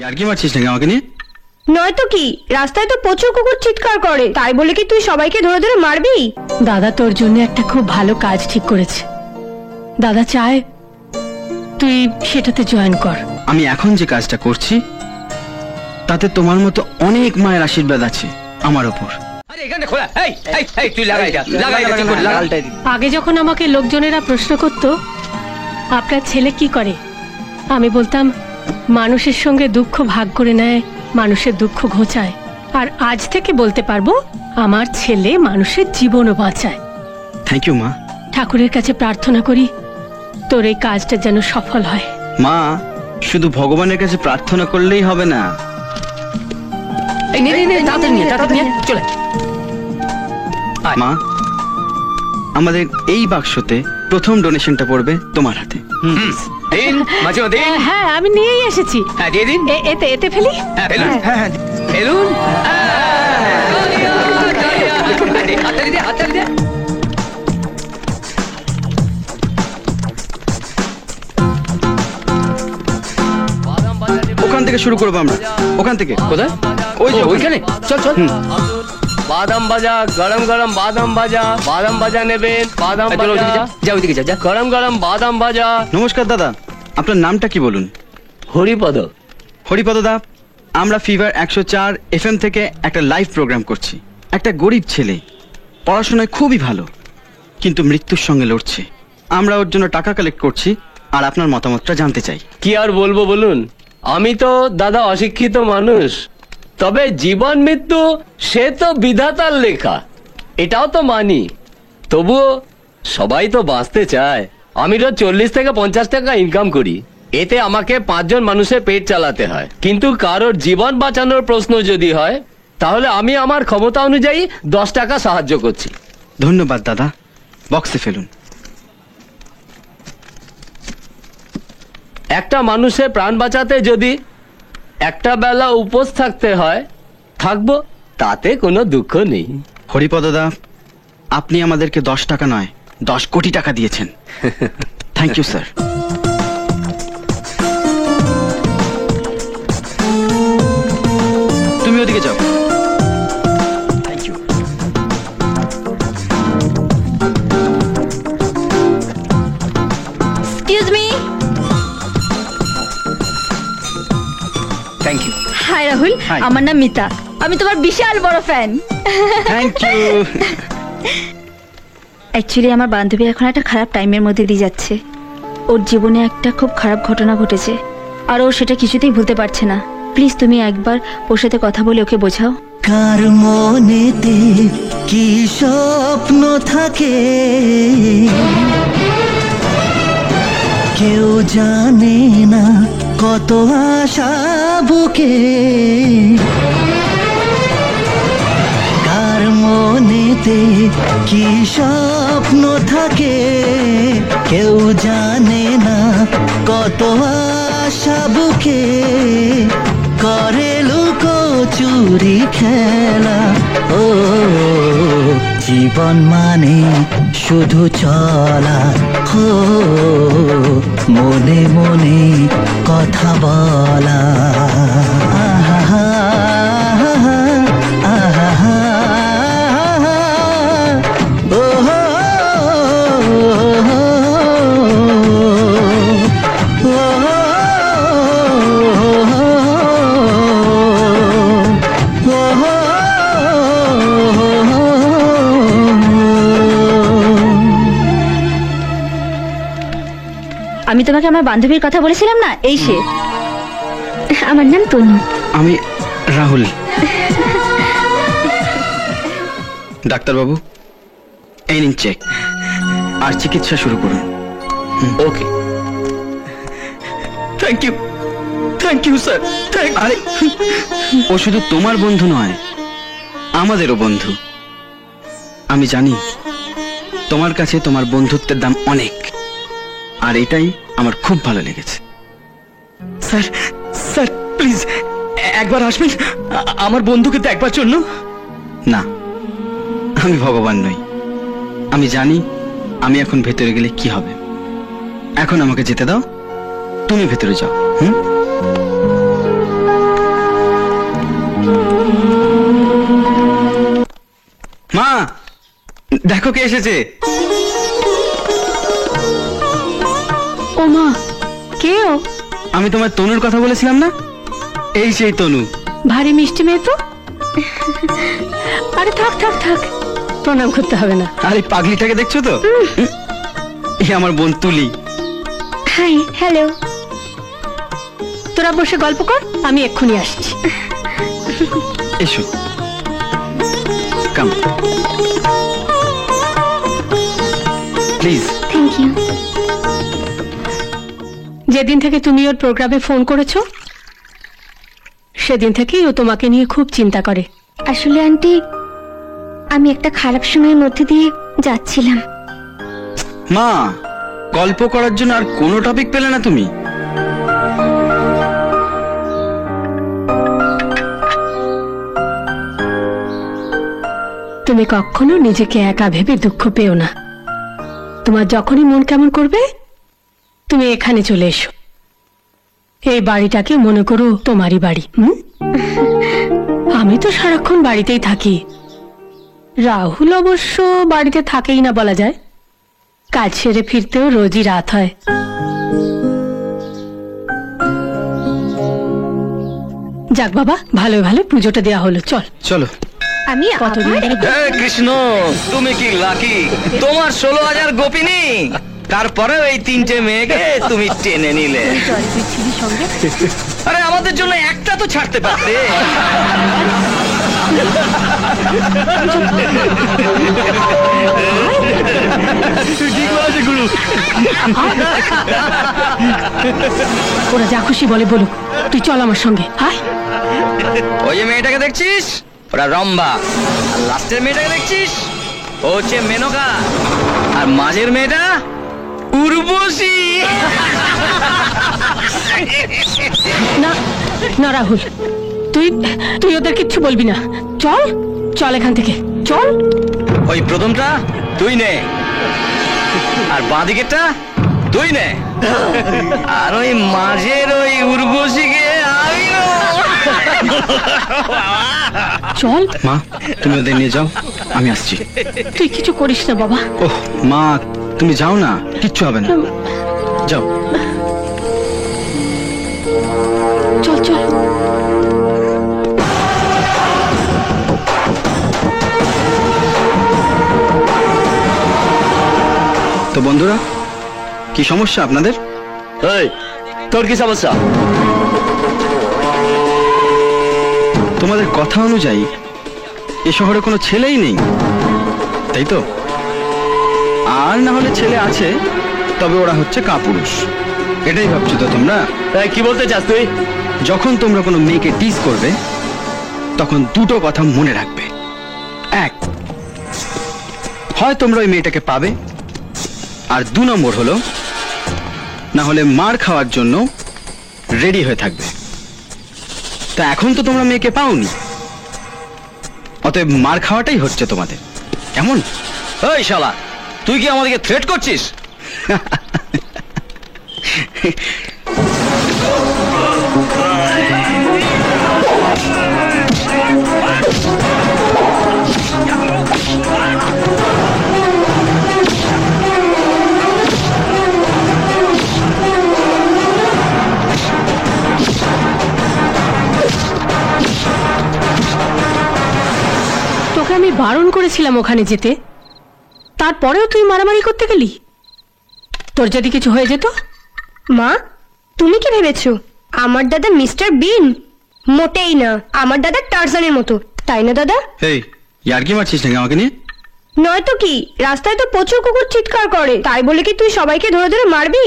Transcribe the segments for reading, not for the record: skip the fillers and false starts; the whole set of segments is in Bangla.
यार কি মারছিস নাকি আমাকে নিয়ে? নয়তো কি, রাস্তায় তো প্রচুর কুকুর চিৎকার করে, তাই বলে কি তুই সবাইকে ধরে ধরে মারবি? দাদা তোর জন্য একটা খুব ভালো কাজ ঠিক করেছে। দাদা চায় তুই সেটাতে জয়েন কর। আমি এখন যে কাজটা করছি তাতে তোমার মতো অনেক মায়ের আশীর্বাদ আছে আমার উপর। আরে এখানে খোলা, এই এই এই তুই লাগাই দা, লাগাই দা, ঠিক করে লাগা। আগে যখন আমাকে লোকজনেরা প্রশ্ন করত আপনার ছেলে কি করে, আমি বলতাম মানুষের সঙ্গে দুঃখ ভাগ করে নেয়, মানুষের দুঃখ ঘোচায়। আর আজ থেকে বলতে পারবো আমার ছেলে মানুষের জীবনও বাঁচায়। থ্যাংক ইউ মা। ঠাকুরের কাছে প্রার্থনা করি তোর এই কাজটা যেন সফল হয়। মা, শুধু ভগবানের কাছে প্রার্থনা করলেই হবে না। এই নে নে নে, তাড়াতাড়ি নিয়ে চলে। মা, আমাদের এই বাক্সতে প্রথম ডোনেশনটা পড়বে তোমার হাতে। দিন মাঝে দিন। হ্যাঁ আমি নিয়েই এসেছি। হ্যাঁ দিয়ে দিন। এতে এতে ফেলি। হ্যাঁ ফেলুন, হ্যাঁ ফেলুন। হাততালি দে, হাততালি দে। ওখান থেকে শুরু করবো আমরা। ওখান থেকে। কোথায়? ওই যে ওইখানে। চল চল। বাদাম ভাজা, গরম গরম বাদাম ভাজা, বাদাম ভাজা নেবেন, বাদাম ভাজা। যা ওইদিকে যা, গরম গরম বাদাম ভাজা। নমস্কার দাদা, আপনার নামটা কি বলুন? হরিপদ। হরিপদ দা, আমরা ফিভার 104 FM থেকে একটা লাইভ প্রোগ্রাম করছি। একটা গরিব ছেলে পড়াশোনায় খুবই ভালো কিন্তু মৃত্যুর সঙ্গে লড়ছে। আমরা ওর জন্য টাকা কালেক্ট করছি আর আপনার মতামতটা জানতে চাই। কি আর বলবো বলুন, আমি তো দাদা অশিক্ষিত মানুষ, তবে জীবন মৃত্যু সে তো বিধাতার লেখা, এটাও তো মানি। তবুও সবাই তো বাঁচতে চায়। আমি রোজ 40 থেকে 50 টাকা ইনকাম করি, এতে আমাকে 5 জন মানুষের পেট চালাতে হয়। কিন্তু কারোর জীবন বাঁচানোর প্রশ্ন যদি হয় তাহলে আমি আমার ক্ষমতা অনুযায়ী 10 টাকা সাহায্য করছি। ধন্যবাদ দাদা, বক্সে ফেলুন। একটা মানুষের প্রাণ বাঁচাতে যদি একটা বেলা উপোস থাকতে হয়, থাকবো, তাতে কোনো দুঃখ নেই। হরিপদ দা, আপনি আমাদেরকে 10 টাকা নয় 10 কোটি টাকা দিয়েছেন। Thank you sir. তুমি ওদিকে যাও। Thank you. Excuse me. Thank you. Hi Rahul, Hi. আমার নাম মিতা, আমি তোমার বিশাল বড় ফ্যান। Thank you. অ্যাকচুয়ালি আমার বান্ধবী এখন একটা খারাপ টাইমের মধ্যে দিয়ে যাচ্ছে। ওর জীবনে একটা খুব খারাপ ঘটনা ঘটেছে আর ও সেটা কিছুতেই ভুলতে পারছে না। প্লিজ তুমি একবার ওর সাথে কথা বলে ওকে বোঝাও। কার মনেতে কি স্বপ্ন থাকে কেউ জানে না, কত আশা বুকে। কার মনেতে কি স্বপ্ন থাকে কেউ জানে না, কত আশা বুকে। করে লুকোচুরি খেলা, ও জীবন মানে শুধু চলা, ও মনে মনে কথা বলা। আহা আহা ও আমি তোমাকে আমার বান্ধবীর কথা বলেছিলাম না, এই সে। আমার নাম তনু। আমি রাহুল। ডাক্তারবাবু, এই নিন চেক, আর চিকিৎসা শুরু করুন। Okay. Thank you, thank you sir. আরে ও শুধু তোমার বন্ধু নয়, আমাদেরও বন্ধু। আমি জানি তোমার কাছে তোমার বন্ধুত্বের দাম অনেক, আর এটাই আমার খুব ভালো লেগেছে। স্যার, স্যার প্লিজ একবার আসবেন আমার বন্ধুকে দেখবার জন্য। না, আমি ভগবান নই। আমি জানি আমি এখন ভেতরে গেলে কি হবে। এখন আমাকে যেতে দাও, তুমি ভেতরে যাও। দেখো কে এসেছে। ও মা, কে ও? আমি তোমার তনুর কথা বলেছিলাম না, এই সেই তনু। ভারী মিষ্টি মেয়ে তো। আরে থাক থাক থাক, প্রণাম করতে হবে না। আর এই পাগলিটাকে দেখছো তো, এই আমার বোন তুলি। Hi, hello. তোরা বসে গল্প কর, আমি এক্ষুনি আসছি। এসো, কাম প্লিজ। Thank you. যেদিন থেকে তুমি ওর প্রোগ্রামে ফোন করেছো, সেদিন থেকেই ও তোমাকে নিয়ে খুব চিন্তা করে। আসলে আন্টি, আমি একটা খারাপ সময়ের মধ্যে দিয়ে যাচ্ছিলাম। মা, গল্প করার জন্য আর কোনো টপিক পেলে না তুমি? তুমি কখনো নিজেকে একা ভেবে দুঃখ পেও না। তোমার যখনই মন কেমন করবে, তুমি এখানে চলে এসো। এই বাড়িটাকে মনে করো তোমারই বাড়ি। আমি তো সারাক্ষণ বাড়িতেই থাকি। রাহুল অবশ্য বাড়িতে থাকেই না বলা যায়, কাজ সেরে ফিরতেও রোজই রাত হয়। যাক বাবা, ভালো ভালো পুজোটা দেওয়া হলো। চল চলো। আমি কতদিন আবার- ধরে হে কৃষ্ণ, তুমি কি লাকি, তোমার 16,000 গোপিনী, তারপরে এই 3টে মেয়েকে তুমি টেনে নিলে। চল, তুই ছিলি সঙ্গে। আরে আমাদের জন্য একটা তো ছাড়তে পারতে। ওরা যা খুশি বলে বলুক, তুই চল আমার সঙ্গে। হায়, ওই যে মেয়েটাকে দেখছিস, ওরা রম্বা। আর লাস্টের মেয়েটাকে দেখছিস, ও হচ্ছে মেনকা। আর মাঝের মেয়েটা উর্বশী। না না রাহুল, তুই তুই ওদের কিচ্ছু বলবি না। চল চল এখান থেকে, চল। ওই প্রথমটা তুই নে, আর বাঁদিকেরটা তুই নে, আর ওই মাঝের ওই উর্বশীকে আমি নেবো। চল, মা, তুমি ওদের নিয়ে যাও, আমি আসছি। তুই কিছু করিস না বাবা। ওহ মা, তুমি যাও না, কিচ্ছু হবে না, যাও। চল চল। তো বন্ধুরা, কি সমস্যা আপনাদের? এই, তোর কি সমস্যা? তোমাদের কথা অনুযায়ী এ শহরে কোনো ছেলেই নেই, তাই তো? আর না হলে ছেলে আছে, তবে ওরা হচ্ছে কাপুরুষ। এটাই ভাবছো তো তোমরা? এই, কি বলতে চাস তুই? যখন তোমরা কোনো মেয়েকে টিজ করবে, তখন দুটো কথা মনে রাখবে। এক, হয় তোমরা ওই মেয়েটাকে পাবে, আর 2 নম্বর হলো, না হলে মার খাওয়ার জন্য রেডি হয়ে থাকবে। তা এখন তো তোমরা মেয়েকে পাওনি, অতএব মার খাওয়াটাই হচ্ছে তোমাদের। কেমন? ওই শালা, তুই কি আমাদেরকে থ্রেট করছিস? তোকে আমি বারণ করেছিলাম ওখানে যেতে, তারপরেও তুই মারামারি করতে গেলি। তোর যদি কিছু হয়ে যেত? মা, তুমি কি ভেবেছো আমার দাদা মিস্টার বিন? মোটেই না, আমার দাদা টারজানের মতো, তাই না দাদা? এই, ইয়ার কি মারছিস নাকি আমাকে নিয়ে? নয়তো কি, রাস্তায় তো প্রচুর কুকুর চিৎকার করে, তাই বলে কি তুই সবাইকে ধরে ধরে মারবি?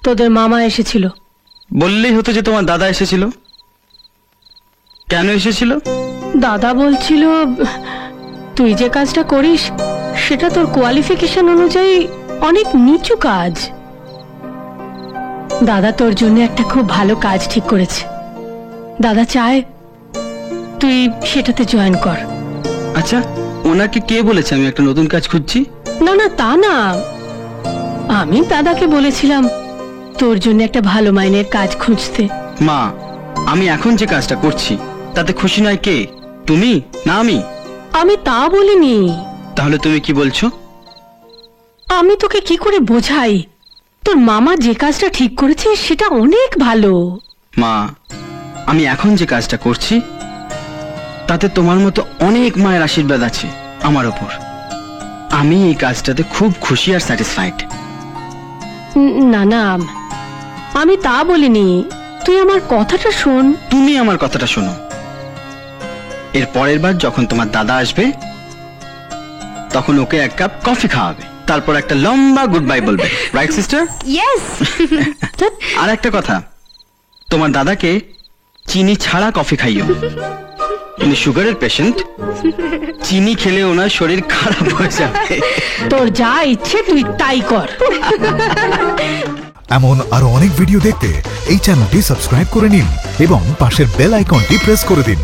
তোদের মামা এসেছিল। বললেই হতো যে তোমার দাদা এসেছিল। কেন এসেছিল? দাদা বলছিল তুই যে কাজটা করিস সেটা তোর কোয়ালিফিকেশন অনুযায়ী অনেক নিচু কাজ। দাদা তোর জন্য একটা খুব ভালো কাজ ঠিক করেছে। দাদা চায় তুই সেটাতে জয়েন কর। আচ্ছা, ওনাকে কে বলেছে আমি একটা নতুন কাজ খুঁজছি? না না, তা না, আমি দাদাকে বলেছিলাম তোর জন্য একটা ভালো মাইনের কাজ খুঁজতে। মা, আমি এখন যে কাজটা করছি তাতে খুশি নয় কে? তুমি না আমি? আমি তা বলিনি, তাহলে তুমি কি বলছো? আমি তোকে কি করে বোঝাই? তোর মামা যে কাজটা ঠিক করেছে সেটা অনেক ভালো। মা, আমি এখন যে কাজটা করছি তাতে তোমার মতো অনেক মায়ের আশীর্বাদ আছে আমার ওপর। আমি এই কাজটাতে খুব খুশি আর স্যাটিসফাইড। না না, আমি তা বলিনি, তুই আমার কথাটা শোন। তুমি আমার কথাটা শোনো। এর পরের বার যখন তোমার দাদা আসবে তখন ওকে এক কাপ কফি খাওয়াবে, তারপর একটা লম্বা গুড বাই বলবে, রাইট সিস্টার? ইয়েস। আর একটা কথা, তোমার দাদাকে চিনি ছাড়া কফি খাইও। উনি সুগারের পেশেন্ট, চিনি খেলে ওনার শরীর খারাপ হয়ে যাবে। তোর যা ইচ্ছে তুই তাই কর। এমন আরো অনেক ভিডিও দেখতে এই চ্যানেলটি সাবস্ক্রাইব করে নিন এবং পাশের বেল আইকনটি প্রেস করে দিন।